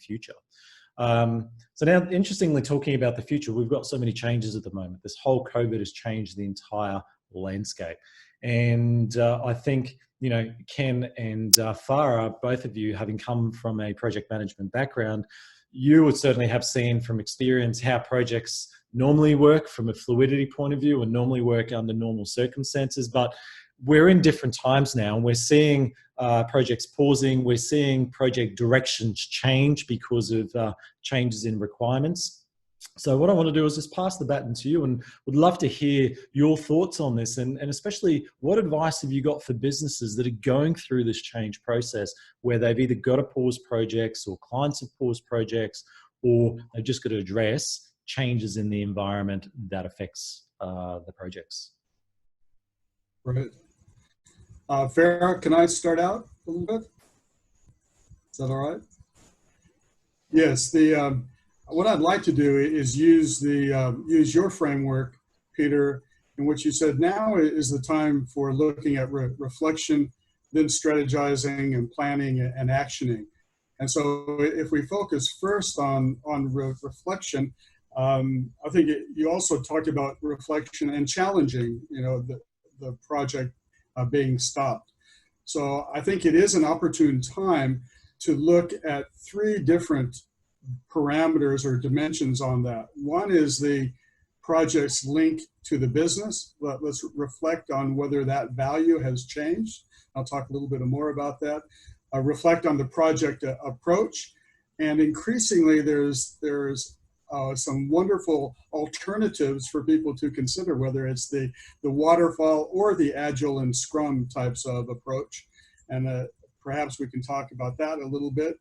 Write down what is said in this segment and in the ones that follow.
future. So now, interestingly, talking about the future, we've got so many changes at the moment. This whole COVID has changed the entire landscape. And I think, you know, Ken and Farah, both of you having come from a project management background, you would certainly have seen from experience how projects normally work from a fluidity point of view and normally work under normal circumstances. But we're in different times now, and we're seeing projects pausing. We're seeing project directions change because of changes in requirements. So what I want to do is just pass the baton to you, and would love to hear your thoughts on this, and especially what advice have you got for businesses that are going through this change process where they've either got to pause projects, or clients have paused projects, or they've just got to address changes in the environment that affects the projects. Right. Farah, can I start out a little bit? Is that all right? Yes. What I'd like to do is use your framework, Peter, in which you said now is the time for looking at reflection, then strategizing and planning and actioning. And so if we focus first on reflection, I think you also talked about reflection and challenging, you know, the project being stopped. So I think it is an opportune time to look at three different parameters or dimensions on that. One is the project's link to the business. Let's reflect on whether that value has changed. I'll talk a little bit more about that. Reflect on the project approach. And increasingly, there's some wonderful alternatives for people to consider, whether it's the waterfall or the agile and Scrum types of approach. And perhaps we can talk about that a little bit.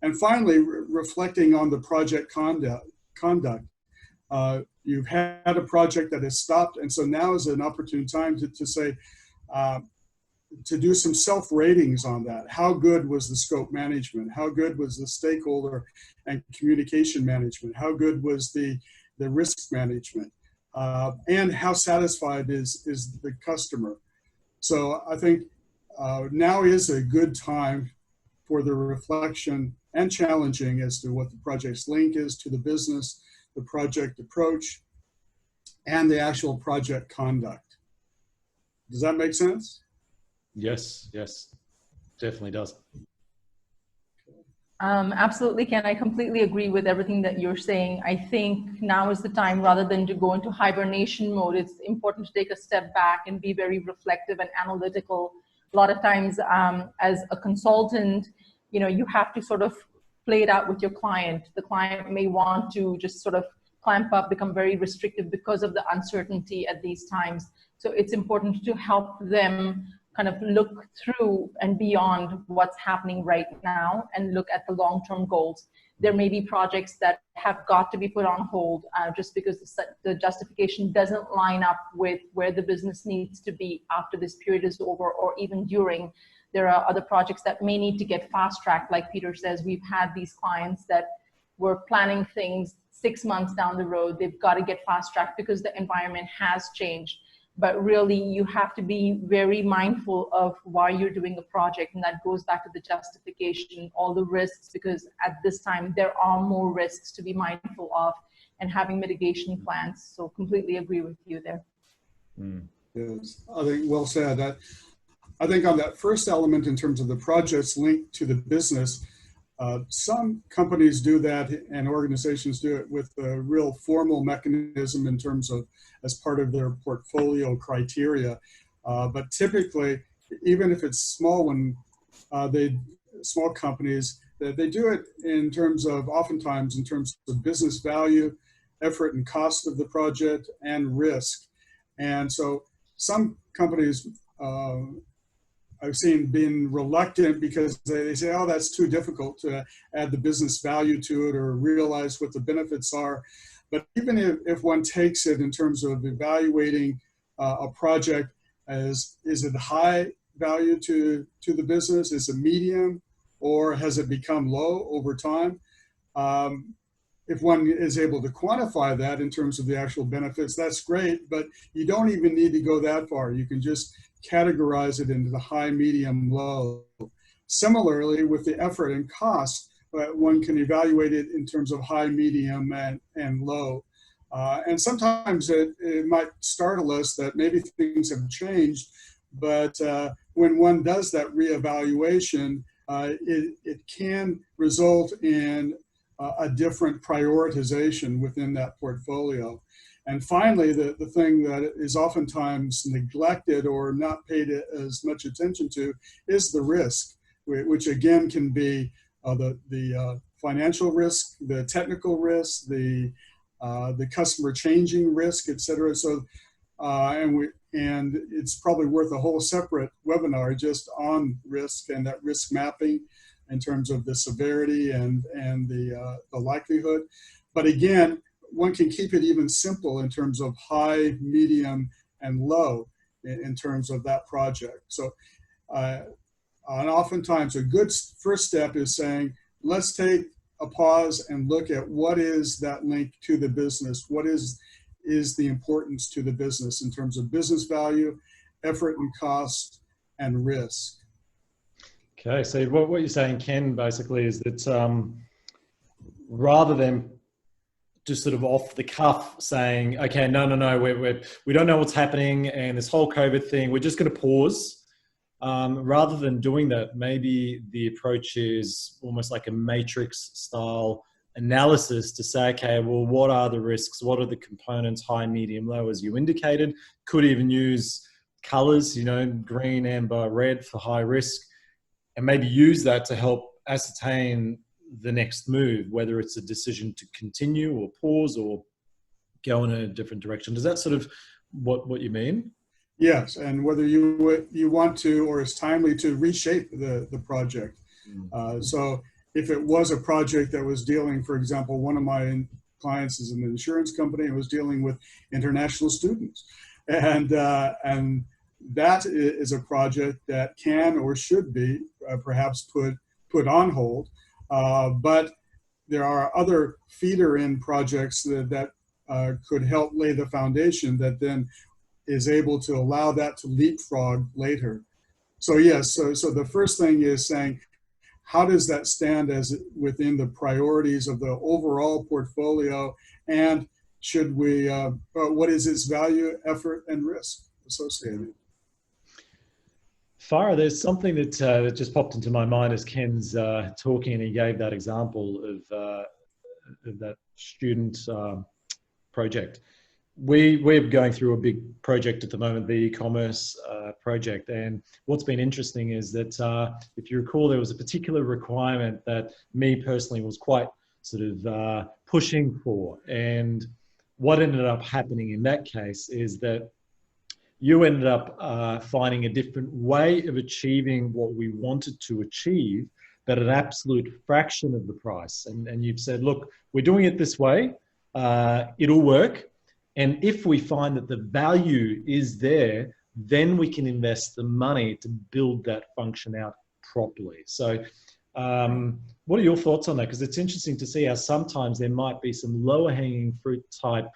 And finally, reflecting on the project conduct. You've had a project that has stopped, and so now is an opportune time to say, to do some self-ratings on that. How good was the scope management? How good was the stakeholder and communication management? How good was the risk management? And how satisfied is the customer? So I think now is a good time for the reflection and challenging as to what the project's link is to the business, the project approach, and the actual project conduct. Does that make sense? Yes, definitely does. Absolutely, Ken. I completely agree with everything that you're saying. I think now is the time, rather than to go into hibernation mode, it's important to take a step back and be very reflective and analytical. A lot of times, as a consultant, you know, you have to sort of play it out with your client. The client may want to just sort of clamp up, become very restrictive because of the uncertainty at these times. So it's important to help them kind of look through and beyond what's happening right now and look at the long-term goals. There may be projects that have got to be put on hold just because the justification doesn't line up with where the business needs to be after this period is over, or even during. There are other projects that may need to get fast-tracked. Like Peter says, we've had these clients that were planning things 6 months down the road. They've got to get fast-tracked because the environment has changed. But really, you have to be very mindful of why you're doing a project. And that goes back to the justification, all the risks, because at this time, there are more risks to be mindful of, and having mitigation plans. So completely agree with you there. Yes, I think well said. I think on that first element, in terms of the project's linked to the business, some companies do that and organizations do it with a real formal mechanism in terms of as part of their portfolio criteria. But typically, even if it's small small companies, they do it in terms of, oftentimes in terms of business value, effort and cost of the project, and risk. And so some companies I've seen being reluctant because they say, oh, that's too difficult to add the business value to it or realize what the benefits are. But even if one takes it in terms of evaluating a project as, is it high value to the business? Is it medium, or has it become low over time? If one is able to quantify that in terms of the actual benefits, that's great, but you don't even need to go that far. You can just categorize it into the high, medium, low. Similarly, with the effort and cost, one can evaluate it in terms of high, medium, and low. And sometimes it might startle us that maybe things have changed, but when one does that reevaluation, it can result in a different prioritization within that portfolio. And finally, the thing that is oftentimes neglected or not paid as much attention to is the risk, which again can be the financial risk, the technical risk, the customer changing risk, et cetera. So, and it's probably worth a whole separate webinar just on risk and that risk mapping in terms of the severity and the likelihood. But again, one can keep it even simple in terms of high, medium, and low in terms of that project. So, and oftentimes a good first step is saying, let's take a pause and look at what is that link to the business. What is the importance to the business in terms of business value, effort and cost, and risk. Okay, so what you're saying, Ken, basically is that rather than just sort of off the cuff saying, okay, no, we don't know what's happening and this whole COVID thing, we're just going to pause. Rather than doing that, maybe the approach is almost like a matrix style analysis to say, okay, well, what are the risks? What are the components, high, medium, low, as you indicated? Could even use colors, you know, green, amber, red for high risk, and maybe use that to help ascertain the next move, whether it's a decision to continue or pause or go in a different direction. Does that sort of what you mean? Yes, and whether you want to or it's timely to reshape the project. So if it was a project that was dealing, for example, one of my clients is an insurance company and was dealing with international students, and that is a project that can or should be perhaps put on hold. But there are other feeder-in projects that could help lay the foundation that then is able to allow that to leapfrog later. So yes, so the first thing is saying, how does that stand as within the priorities of the overall portfolio, and should we, what is its value, effort, and risk associated? Farah, there's something that just popped into my mind as Ken's talking, and he gave that example of that student project. We're going through a big project at the moment, the e-commerce project, and what's been interesting is that if you recall, there was a particular requirement that me personally was quite sort of pushing for, and what ended up happening in that case is that you ended up finding a different way of achieving what we wanted to achieve, but an absolute fraction of the price. And you've said, look, we're doing it this way, it'll work. And if we find that the value is there, then we can invest the money to build that function out properly. So what are your thoughts on that? Because it's interesting to see how sometimes there might be some lower hanging fruit type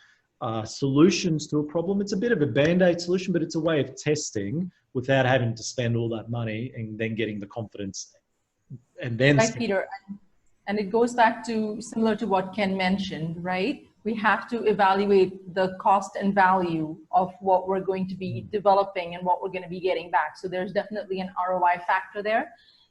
solutions to a problem. It's a bit of a band-aid solution, but it's a way of testing without having to spend all that money and then getting the confidence. And then right, Peter. And it goes back to similar to what Ken mentioned, right? We have to evaluate the cost and value of what we're going to be developing and what we're going to be getting back. So there's definitely an ROI factor there.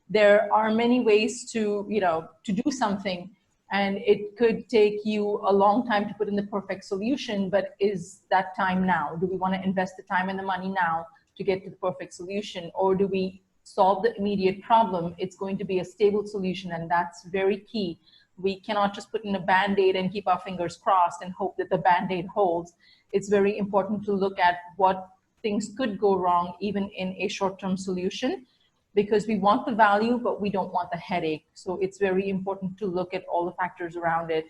There are many ways to, to do something, and it could take you a long time to put in the perfect solution, but is that time now? Do we want to invest the time and the money now to get to the perfect solution, or do we solve the immediate problem? It's going to be a stable solution, and that's very key. We cannot just put in a Band-Aid and keep our fingers crossed and hope that the Band-Aid holds. It's very important to look at what things could go wrong even in a short-term solution, because we want the value, but we don't want the headache. So it's very important to look at all the factors around it.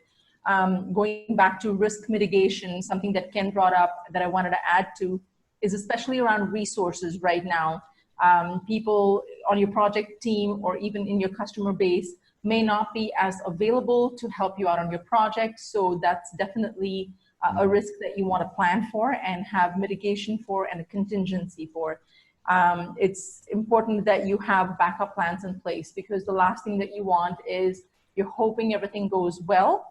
Going back to risk mitigation, something that Ken brought up that I wanted to add to is especially around resources right now. People on your project team or even in your customer base may not be as available to help you out on your project. So that's definitely a risk that you want to plan for and have mitigation for and a contingency for. It's important that you have backup plans in place, because the last thing that you want is you're hoping everything goes well,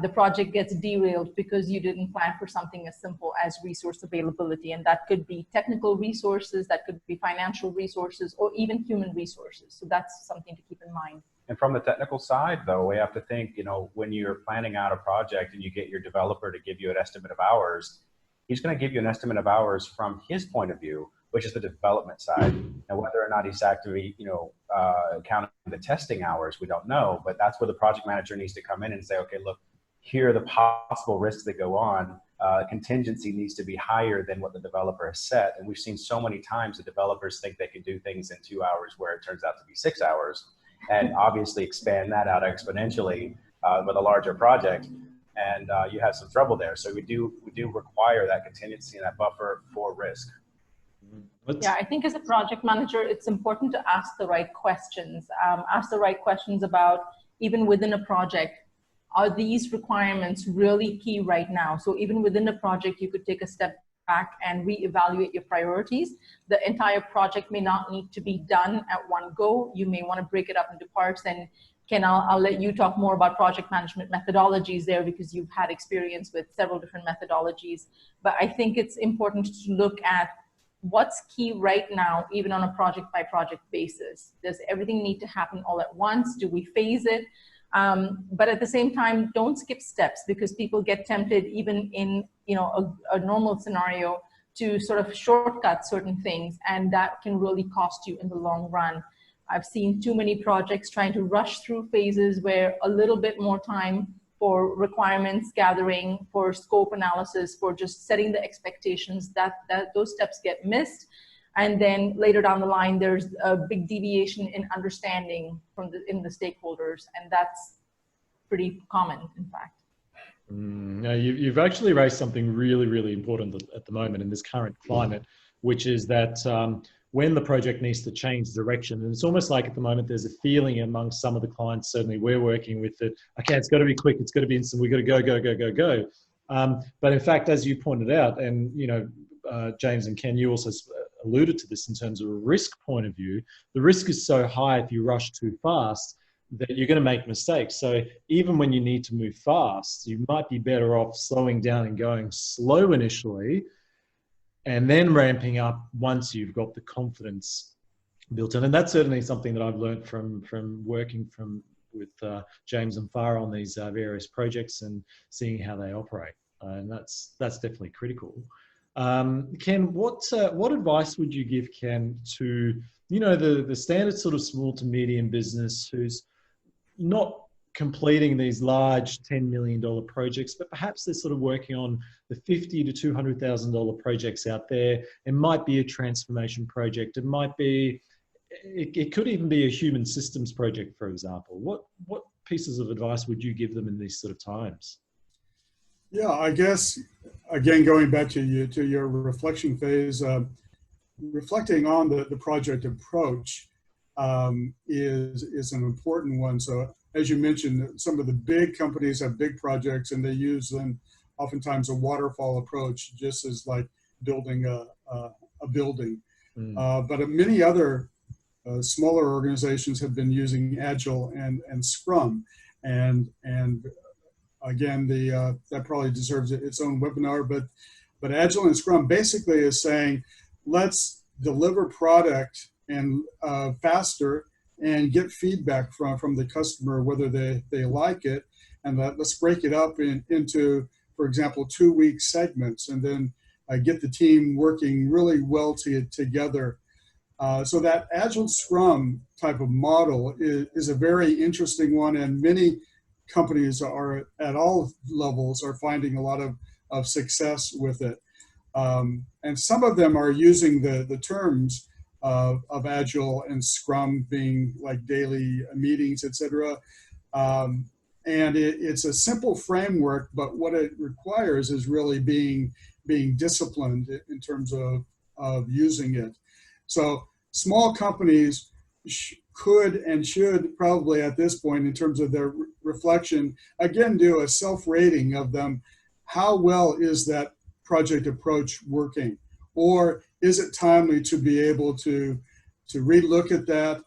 the project gets derailed because you didn't plan for something as simple as resource availability. And that could be technical resources, that could be financial resources, or even human resources. So that's something to keep in mind. And from the technical side, though, we have to think, you know, when you're planning out a project and you get your developer to give you an estimate of hours, he's going to give you an estimate of hours from his point of view, which is the development side. And whether or not he's actively, you know, counting the testing hours, we don't know. But that's where the project manager needs to come in and say, okay, look, here are the possible risks that go on. Contingency needs to be higher than what the developer has set. And we've seen so many times the developers think they can do things in 2 hours where it turns out to be 6 hours, and obviously expand that out exponentially with a larger project. And you have some trouble there. So we do require that contingency and that buffer for risk. Yeah, I think as a project manager, it's important to ask the right questions. Ask the right questions about, even within a project, are these requirements really key right now? So even within a project, you could take a step back and reevaluate your priorities. The entire project may not need to be done at one go. You may want to break it up into parts. And Ken, I'll let you talk more about project management methodologies there, because you've had experience with several different methodologies. But I think it's important to look at what's key right now, even on a project by project basis. Does everything need to happen all at once? Do we phase it? But at the same time, don't skip steps, because people get tempted, even in, you know, a normal scenario, to sort of shortcut certain things, and that can really cost you in the long run. I've seen too many projects trying to rush through phases where a little bit more time for requirements gathering, for scope analysis, for just setting the expectations, that those steps get missed. And then later down the line, there's a big deviation in understanding from in the stakeholders. And that's pretty common, in fact. No, you've actually raised something really, really important at the moment in this current climate, which is that when the project needs to change direction, and it's almost like at the moment there's a feeling among some of the clients, certainly we're working with, it, okay, it's got to be quick, it's got to be instant, we've got to go, go, go, go, go. But in fact, as you pointed out, and you know, James and Ken, you also alluded to this in terms of a risk point of view, the risk is so high if you rush too fast that you're going to make mistakes. So even when you need to move fast, you might be better off slowing down and going slow initially, and then ramping up once you've got the confidence built in. And that's certainly something that I've learned from working with James and Farah on these various projects and seeing how they operate. And that's definitely critical. Ken, what advice would you give, Ken, to, you know, the standard sort of small to medium business who's not completing these large $10 million projects, but perhaps they're sort of working on the $50,000 to $200,000 projects out there? It might be a transformation project. It might be, it could even be a human systems project, for example. What pieces of advice would you give them in these sort of times? Yeah, I guess, again, going back to your reflection phase, reflecting on the project approach is an important one. So as you mentioned, some of the big companies have big projects and they use then oftentimes a waterfall approach, just as like building a building. But many other smaller organizations have been using Agile and Scrum, and again, that probably deserves its own webinar. But Agile and Scrum basically is saying, let's deliver product and faster and get feedback from the customer whether they like it, and let's break it up into, for example, 2-week segments, and then get the team working really well together. So that Agile Scrum type of model is a very interesting one, and many companies are at all levels are finding a lot of success with it. And some of them are using the terms of Agile and Scrum being like daily meetings, etc. And it's a simple framework, but what it requires is really being disciplined in terms of using it. So small companies could and should probably at this point, in terms of their reflection, again, do a self-rating of them. How well is that project approach working? Or is it timely to be able to relook at that,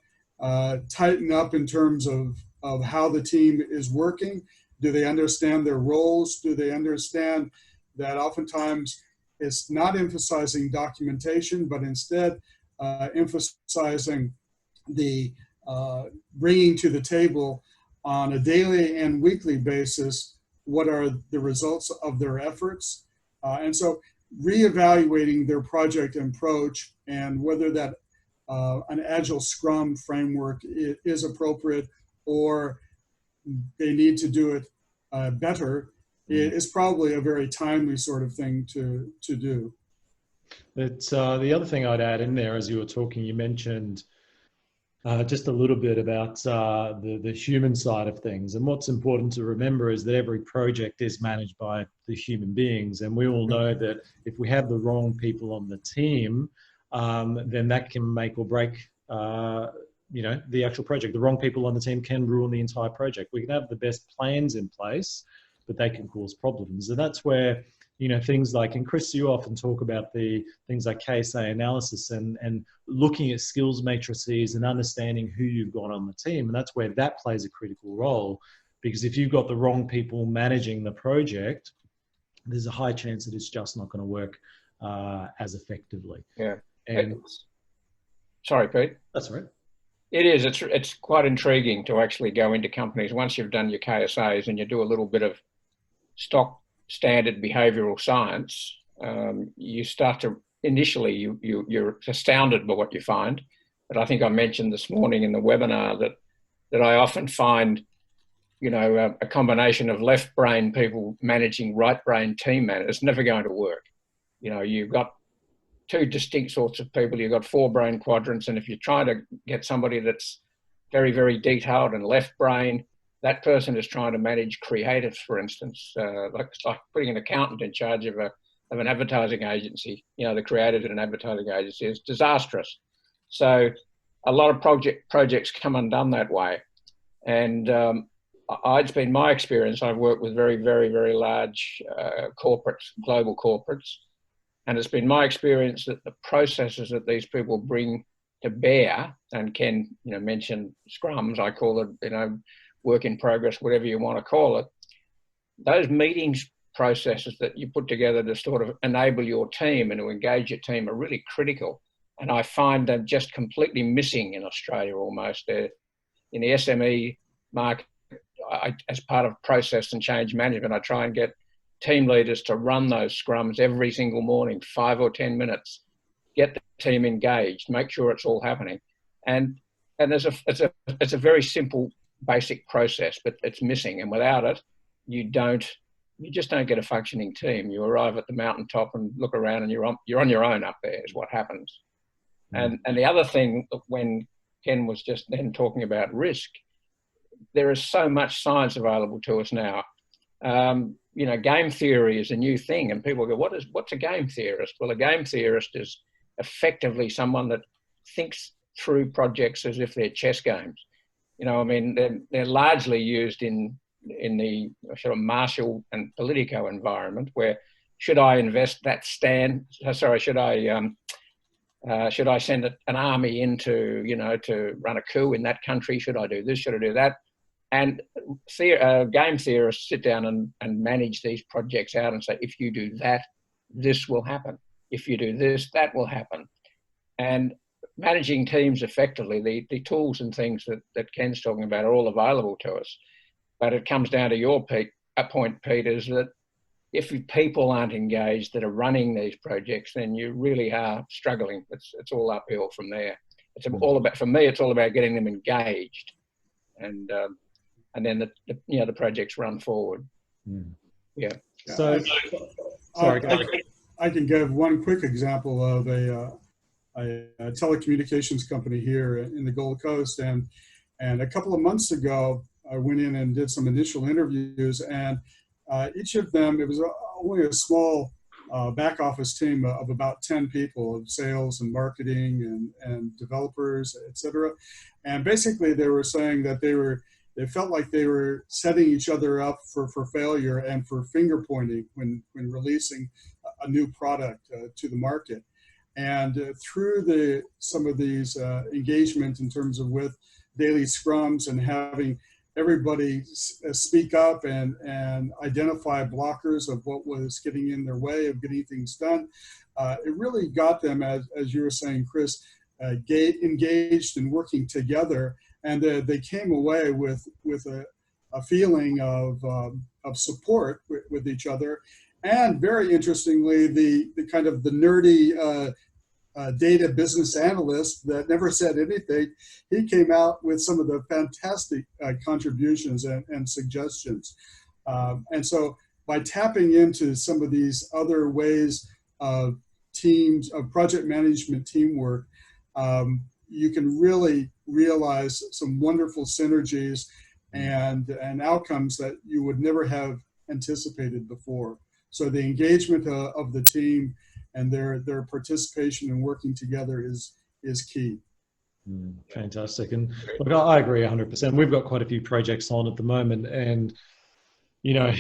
tighten up in terms of of how the team is working? Do they understand their roles? Do they understand that oftentimes it's not emphasizing documentation, but instead emphasizing the bringing to the table on a daily and weekly basis what are the results of their efforts? And so reevaluating their project approach and whether that an agile Scrum framework is appropriate or they need to do it better is probably a very timely sort of thing to do. But the other thing I'd add in there, as you were talking, you mentioned just a little bit about the human side of things. And what's important to remember is that every project is managed by the human beings. And we all know that if we have the wrong people on the team, then that can make or break the actual project. The wrong people on the team can ruin the entire project. We can have the best plans in place, but they can cause problems. And that's where, things like, and Chris, you often talk about the things like KSA analysis and looking at skills matrices and understanding who you've got on the team. And that's where that plays a critical role, because if you've got the wrong people managing the project, there's a high chance that it's just not going to work as effectively. Yeah. And sorry, Pete. That's all right. It is. It's quite intriguing to actually go into companies once you've done your KSAs and you do a little bit of stock standard behavioural science. You start to initially you're astounded by what you find. But I think I mentioned this morning in the webinar that I often find, a combination of left brain people managing right brain team managers. It's never going to work. You've got two distinct sorts of people. You've got 4 brain quadrants, and if you're trying to get somebody that's very, very detailed and left brain, that person is trying to manage creatives, for instance. It's like putting an accountant in charge of an advertising agency. The creative in an advertising agency is disastrous. So a lot of projects come undone that way. And it's been my experience. I've worked with very, very, very large corporates, global corporates. And it's been my experience that the processes that these people bring to bear, and Ken, mentioned Scrums, I call it, work in progress, whatever you want to call it. Those meetings processes that you put together to sort of enable your team and to engage your team are really critical. And I find them just completely missing in Australia almost. In the SME market, as part of process and change management, I try and get team leaders to run those scrums every single morning, 5 or 10 minutes, get the team engaged, make sure it's all happening. And it's a very simple, basic process, but it's missing. And without it, you just don't get a functioning team. You arrive at the mountaintop and look around and you're on your own up there is what happens. And the other thing, when Ken was just then talking about risk, there is so much science available to us now. Game theory is a new thing, and people go, what's a game theorist? Well, a game theorist is effectively someone that thinks through projects as if they're chess games. They're largely used in the sort of martial and politico environment, where should I invest that should I send an army into, to run a coup in that country? Should I do this? Should I do that? And game theorists sit down and manage these projects out and say, if you do that, this will happen. If you do this, that will happen. And managing teams effectively, the tools and things that Ken's talking about are all available to us. But it comes down to your point, Pete, is that if people aren't engaged that are running these projects, then you really are struggling. It's all uphill from there. For me, it's all about getting them engaged. And then the projects run forward. Yeah. So, sorry. I can give one quick example of a telecommunications company here in the Gold Coast, and a couple of months ago, I went in and did some initial interviews, and each of them, it was only a small back office team of about 10 people of sales and marketing and developers, etc. And basically, they were saying that they felt like they were setting each other up for failure and for finger pointing when releasing a new product to the market. And through some of these engagements in terms of with daily scrums and having everybody speak up and identify blockers of what was getting in their way of getting things done. It really got them, as you were saying, Chris, engaged and working together, and they came away with a feeling of support with each other. And very interestingly, the kind of the nerdy data business analyst that never said anything, he came out with some of the fantastic contributions and suggestions. And so by tapping into some of these other ways of project management teamwork, you can really realize some wonderful synergies and outcomes that you would never have anticipated before. So the engagement of the team and their participation and working together is key. Fantastic. And look, I agree 100%. We've got quite a few projects on at the moment, and you know,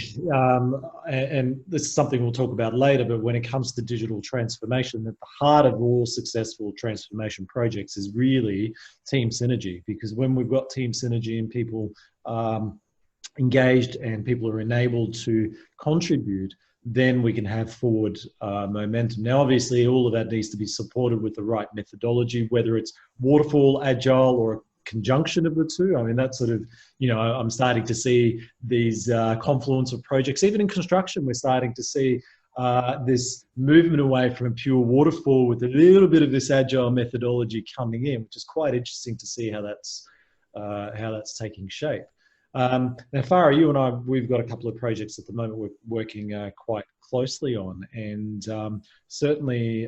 and this is something we'll talk about later, but when it comes to digital transformation, at the heart of all successful transformation projects is really team synergy, because when we've got team synergy and people engaged and people are enabled to contribute, then we can have forward momentum. Now, obviously, all of that needs to be supported with the right methodology, whether it's waterfall, agile, or a conjunction of the two. I mean, that's sort of, you know, I'm starting to see these confluence of projects. Even in construction, we're starting to see this movement away from a pure waterfall with a little bit of this agile methodology coming in, which is quite interesting to see how that's taking shape. Now, Farah, you and I, we've got a couple of projects at the moment we're working quite closely on. And certainly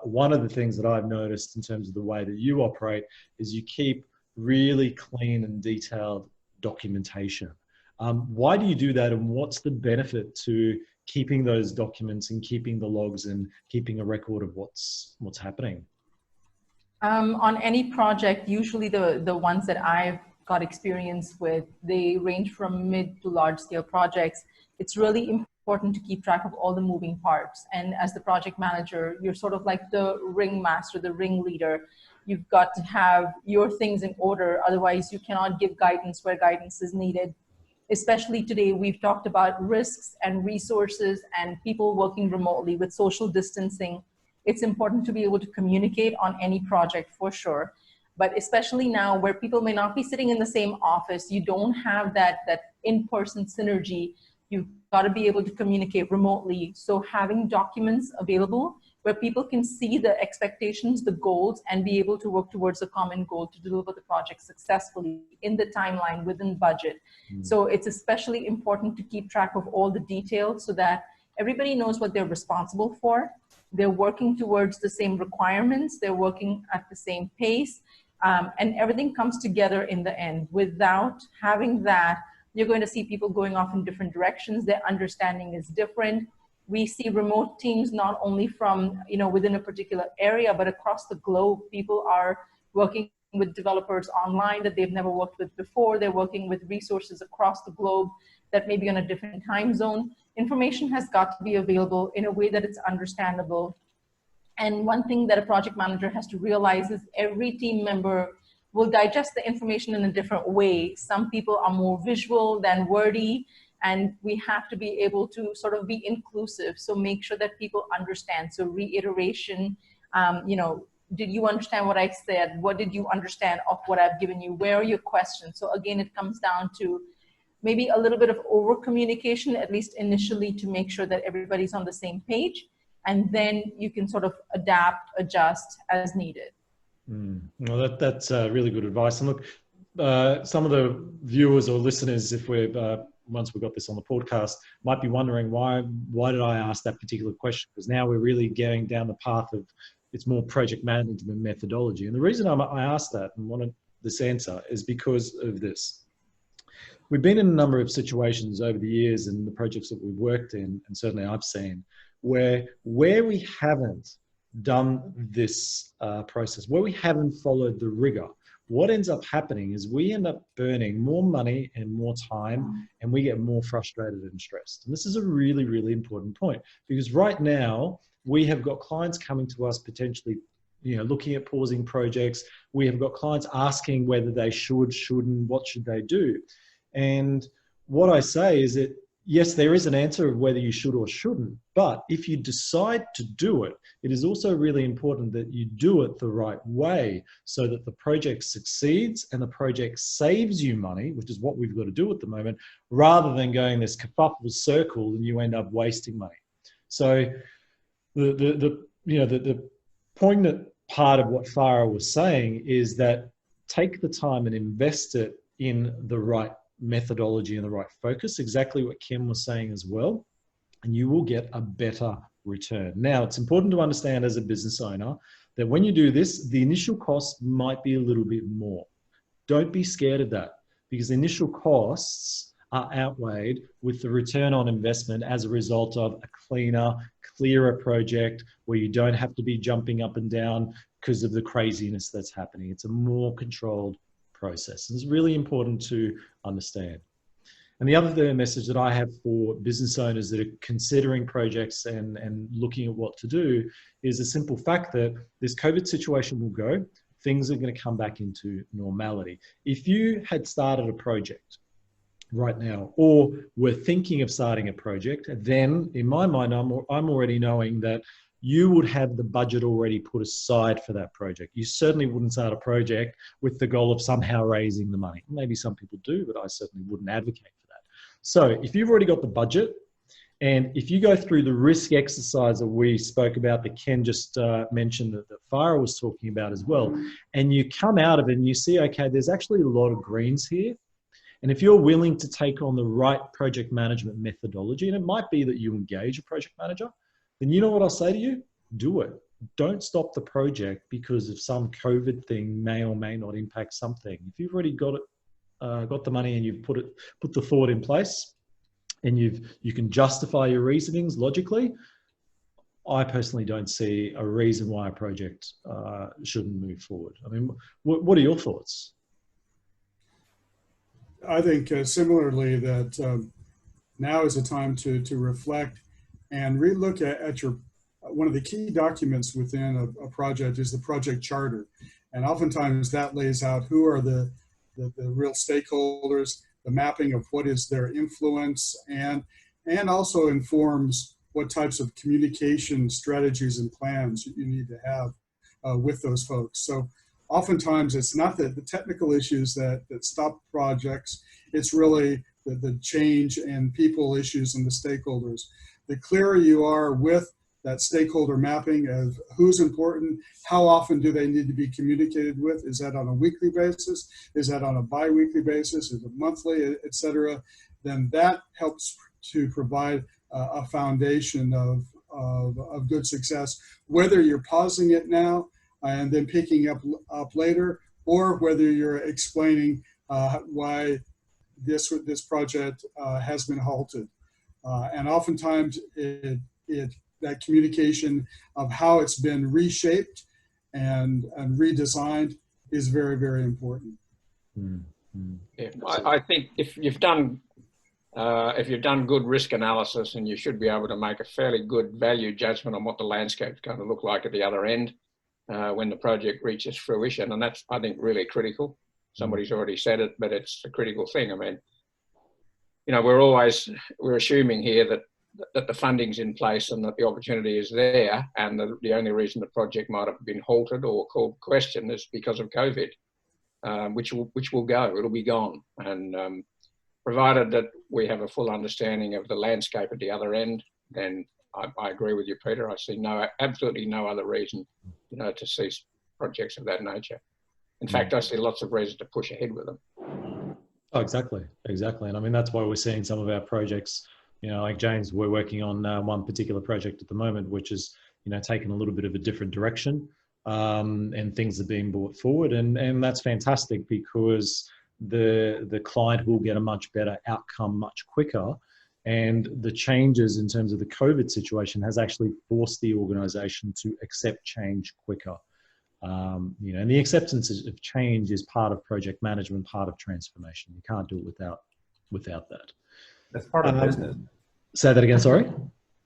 one of the things that I've noticed in terms of the way that you operate is you keep really clean and detailed documentation. Why do you do that, and what's the benefit to keeping those documents and keeping the logs and keeping a record of what's happening? On any project, usually the ones that I've got experience with, they range from mid to large scale projects. It's really important to keep track of all the moving parts. And as the project manager, you're sort of like the ringmaster, the ringleader. You've got to have your things in order. Otherwise, you cannot give guidance where guidance is needed. Especially today, we've talked about risks and resources and people working remotely with social distancing. It's important to be able to communicate on any project for sure. But especially now where people may not be sitting in the same office, you don't have that in-person synergy. You've got to be able to communicate remotely. So having documents available where people can see the expectations, the goals, and be able to work towards a common goal to deliver the project successfully in the timeline, within budget. So it's especially important to keep track of all the details so that everybody knows what they're responsible for. They're working towards the same requirements. They're working at the same pace. And everything comes together in the end. Without having that, you're going to see people going off in different directions. Their understanding is different. We see remote teams not only from, you know, within a particular area, but across the globe. People are working with developers online that they've never worked with before. They're working with resources across the globe that may be on a different time zone. Information has got to be available in a way that it's understandable. And one thing that a project manager has to realize is every team member will digest the information in a different way. Some people are more visual than wordy, and we have to be able to sort of be inclusive. So make sure that people understand. So reiteration, you know, did you understand what I said? What did you understand of what I've given you? Where are your questions? So again, it comes down to maybe a little bit of over communication, at least initially, to make sure that everybody's on the same page. And then you can sort of adapt, adjust as needed. Well, that's really good advice. And look, some of the viewers or listeners, if we're once we've got this on the podcast, might be wondering why did I ask that particular question? Because now we're really going down the path of it's more project management methodology. And the reason I asked that and wanted this answer is because of this. We've been in a number of situations over the years in the projects that we've worked in, and certainly I've seen, where we haven't done this process, where we haven't followed the rigor, what ends up happening is we end up burning more money and more time, and we get more frustrated and stressed. And this is a really, really important point, because right now we have got clients coming to us potentially, you know, looking at pausing projects. We have got clients asking whether they should, shouldn't, what should they do. And what I say is that, yes, there is an answer of whether you should or shouldn't, but if you decide to do it, it is also really important that you do it the right way so that the project succeeds and the project saves you money, which is what we've got to do at the moment, rather than going this kerfuffle circle and you end up wasting money. So the poignant part of what Farah was saying is that take the time and invest it in the right methodology and the right focus, exactly what Kim was saying as well, and you will get a better return. Now, it's important to understand as a business owner that when you do this, the initial cost might be a little bit more. Don't be scared of that, because the initial costs are outweighed with the return on investment as a result of a cleaner, clearer project where you don't have to be jumping up and down because of the craziness that's happening. It's a more controlled process. It's really important to understand. And the other message that I have for business owners that are considering projects and looking at what to do is the simple fact that this COVID situation will go, things are going to come back into normality. If you had started a project right now, or were thinking of starting a project, then in my mind, I'm already knowing that you would have the budget already put aside for that project. You certainly wouldn't start a project with the goal of somehow raising the money. Maybe some people do, but I certainly wouldn't advocate for that. So if you've already got the budget, and if you go through the risk exercise that we spoke about, that Ken just mentioned, that Farah was talking about as well, and you come out of it and you see, okay, there's actually a lot of greens here. And if you're willing to take on the right project management methodology, and it might be that you engage a project manager, then you know what I'll say to you? Do it. Don't stop the project because of some COVID thing may or may not impact something. If you've already got it, got the money, and you've put the thought in place, and you can justify your reasonings logically, I personally don't see a reason why a project shouldn't move forward. I mean, what are your thoughts? I think similarly that now is a time to reflect and relook at your, one of the key documents within a project is the project charter. And oftentimes that lays out who are the real stakeholders, the mapping of what is their influence, and also informs what types of communication strategies and plans you need to have with those folks. So oftentimes it's not the technical issues that stop projects, it's really the change and people issues and the stakeholders. The clearer you are with that stakeholder mapping of who's important, how often do they need to be communicated with? Is that on a weekly basis? Is that on a bi-weekly basis? Is it monthly, et cetera? Then that helps to provide a foundation of good success, whether you're pausing it now and then picking up later, or whether you're explaining why this project has been halted. And oftentimes that communication of how it's been reshaped and redesigned is very, very important. Mm-hmm. Yeah, I think if you've done good risk analysis, and you should be able to make a fairly good value judgment on what the landscape's going to look like at the other end when the project reaches fruition, and that's, I think, really critical. Somebody's already said it, but it's a critical thing. I mean, you know, we're assuming here that the funding's in place and that the opportunity is there, and the only reason the project might have been halted or called question is because of COVID, which will go, it'll be gone. And provided that we have a full understanding of the landscape at the other end, then I agree with you, Peter. I see absolutely no other reason, you know, to cease projects of that nature. In fact, I see lots of reasons to push ahead with them. Oh, exactly. And I mean, that's why we're seeing some of our projects, you know, like James, we're working on one particular project at the moment, which is, you know, taking a little bit of a different direction, and things are being brought forward. And that's fantastic, because the client will get a much better outcome much quicker. And the changes in terms of the COVID situation has actually forced the organization to accept change quicker. You know, and the acceptance of change is part of project management, part of transformation. You can't do it without that. That's part of business. Say that again, sorry?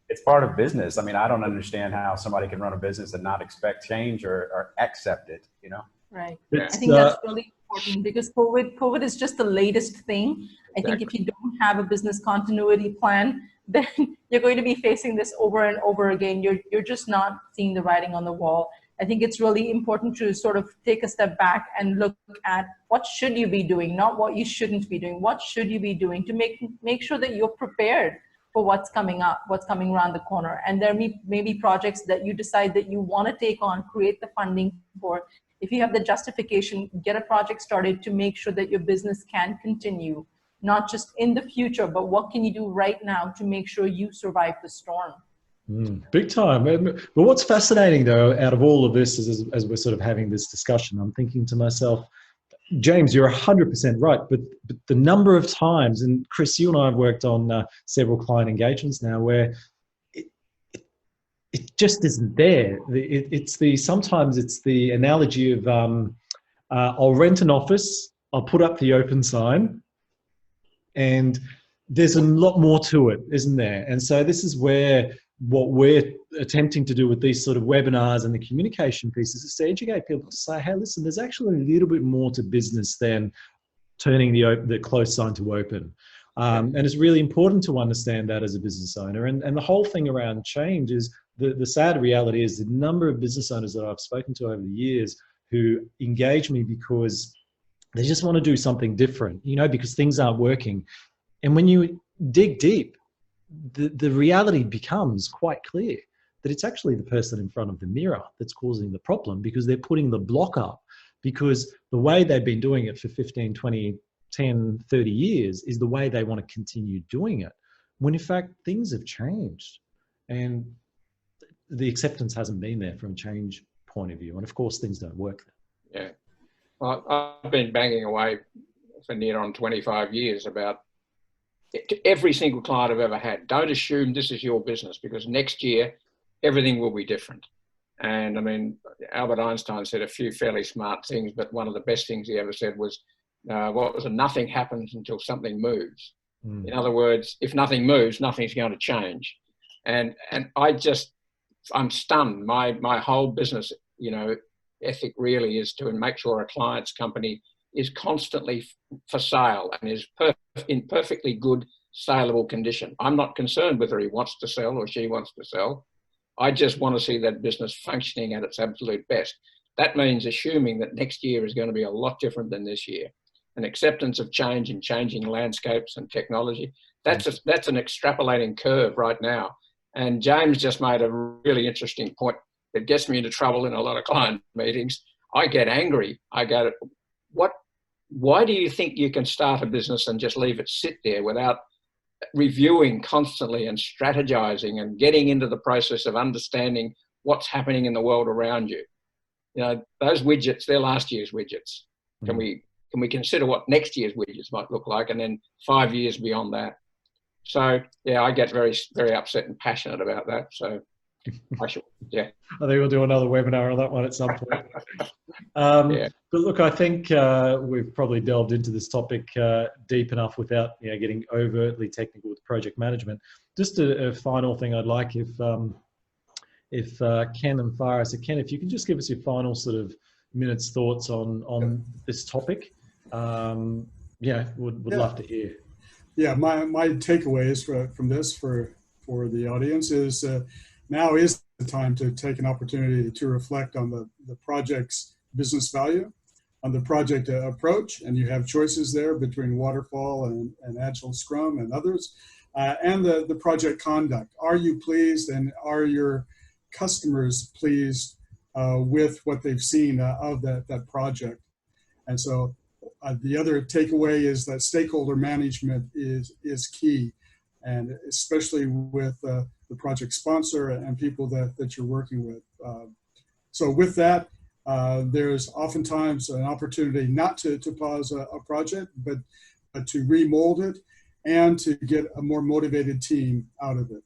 It's part of business. I mean, I don't understand how somebody can run a business and not expect change or accept it, you know? Right. I think that's really important, because COVID is just the latest thing. I think if you don't have a business continuity plan, then you're going to be facing this over and over again. You're just not seeing the writing on the wall. I think it's really important to sort of take a step back and look at what should you be doing, not what you shouldn't be doing. What should you be doing to make sure that you're prepared for what's coming up, what's coming around the corner. And there may be projects that you decide that you want to take on, create the funding for. If you have the justification, get a project started to make sure that your business can continue, not just in the future, but what can you do right now to make sure you survive the storm? Big time. But what's fascinating, though, out of all of this, is as we're sort of having this discussion, I'm thinking to myself, James, you're 100% right. But the number of times, and Chris, you and I have worked on several client engagements now where it just isn't there. Sometimes it's the analogy of I'll rent an office, I'll put up the open sign, and there's a lot more to it, isn't there? And so this is where what we're attempting to do with these sort of webinars and the communication pieces is to educate people to say, hey, listen, there's actually a little bit more to business than turning the closed sign to open. And it's really important to understand that as a business owner. And the whole thing around change is the sad reality is the number of business owners that I've spoken to over the years who engage me because they just want to do something different, because things aren't working. And when you dig deep, the reality becomes quite clear that it's actually the person in front of the mirror that's causing the problem, because they're putting the block up, because the way they've been doing it for 15, 20, 10, 30 years is the way they want to continue doing it, when in fact things have changed and the acceptance hasn't been there from a change point of view. And of course things don't work. Yeah. Well, I've been banging away for near on 25 years about every single client I've ever had. Don't assume this is your business, because next year everything will be different. And I mean, Albert Einstein said a few fairly smart things, but one of the best things he ever said was, nothing happens until something moves. In other words, if nothing moves, nothing's going to change. And I'm stunned. My whole business, ethic really is to make sure a client's company is constantly for sale and is in perfectly good saleable condition. I'm not concerned whether he wants to sell or she wants to sell. I just want to see that business functioning at its absolute best. That means assuming that next year is going to be a lot different than this year. An acceptance of change and changing landscapes and technology, that's an extrapolating curve right now. And James just made a really interesting point that gets me into trouble in a lot of client meetings. I get angry. I go, why do you think you can start a business and just leave it sit there without reviewing constantly and strategizing and getting into the process of understanding what's happening in the world around you? Those widgets, they're last year's widgets. Can we consider what next year's widgets might look like, and then 5 years beyond that? So yeah, I get very, very upset and passionate about that. So I think we'll do another webinar on that one at some point. But look, I think we've probably delved into this topic deep enough without getting overtly technical with project management. Just a final thing I'd like, if Ken and Farah, so Ken, if you can just give us your final sort of minutes thoughts on this topic. Would love to hear. Yeah, my takeaways from this for the audience is now is the time to take an opportunity to reflect on the project's business value, on the project approach, and you have choices there between waterfall and agile Scrum and others, and the project conduct. Are you pleased, and are your customers pleased with what they've seen of that project? And so the other takeaway is that stakeholder management is key, and especially with the project sponsor and people that you're working with. So with that, there's oftentimes an opportunity not to pause a project, but to remold it and to get a more motivated team out of it.